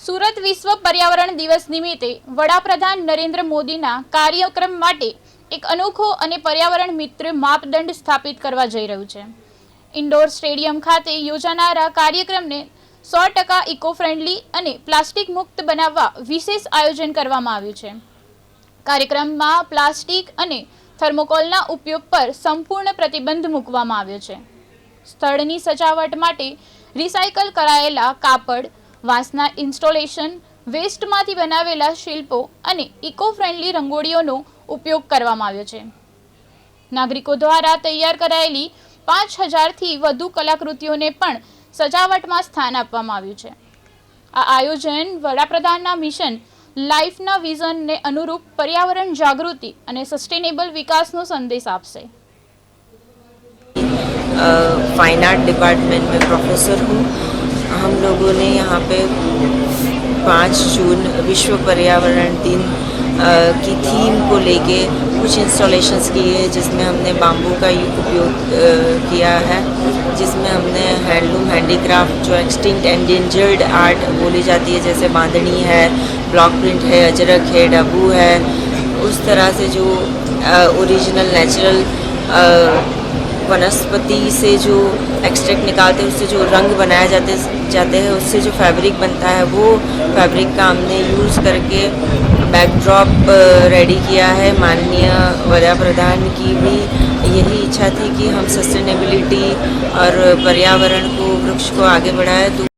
સુરત વિશ્વ પર્યાવરણ દિવસ નિમિત્તે વડાપ્રધાન નરેન્દ્ર મોદીના કાર્યક્રમ માટે એક અનોખો અને પર્યાવરણ મિત્ર માપદંડ સ્થાપિત કરવા જઈ રહ્યું છે। ઇન્ડોર સ્ટેડિયમ ખાતે યોજાનારા કાર્યક્રમને 100% ઇકો ફ્રેન્ડલી અને પ્લાસ્ટિક મુક્ત બનાવવા વિશેષ આયોજન કરવામાં આવ્યું છે। કાર્યક્રમમાં પ્લાસ્ટિક અને થર્મોકોલના ઉપયોગ પર સંપૂર્ણ પ્રતિબંધ મૂકવામાં આવ્યો છે। સ્થળની સજાવટ માટે રિસાયકલ કરાયેલા કાપડ, વાંસના ઇન્સ્ટોલેશન, વેસ્ટમાંથી બનાવેલા શિલ્પો અને ઇકો ફ્રેન્ડલી રંગોળીઓનો ઉપયોગ કરવામાં આવ્યો છે। નાગરિકો દ્વારા તૈયાર કરાયેલી 5000થી વધુ કલાકૃતિઓને પણ સજાવટમાં સ્થાન આપવામાં આવ્યું છે। આ આયોજન વડાપ્રધાનના મિશન લાઈફના વિઝનને અનુરૂપ પર્યાવરણ જાગૃતિ અને સસ્ટેનેબલ વિકાસનો સંદેશ આપશે। फाइन आर्ट डिपार्टमेंट में प्रोफेसर हूँ। हम लोगों ने यहाँ पे 5 जून विश्व पर्यावरण दिन की थीम को लेके कुछ इंस्टॉलेशंस किए हैं, जिसमें हमने बाम्बू का उपयोग किया है, जिसमें हमने हैंडलूम हैंडीक्राफ्ट जो एक्सटिंक्ट एंडेंजर्ड आर्ट बोली जाती है, जैसे बांधनी है, ब्लॉक प्रिंट है, अजरक है, डब्बू है, उस तरह से जो ओरिजिनल नेचुरल वनस्पति से जो एक्सट्रैक्ट निकालते हैं, उससे जो रंग बनाए जाते हैं, उससे जो फैब्रिक बनता है, वो फैब्रिक का हमने यूज़ करके बैकड्रॉप रेडी किया है। माननीय वडाप्रधान की भी यही इच्छा थी कि हम सस्टेनेबिलिटी और पर्यावरण को, वृक्ष को आगे बढ़ाएं। तो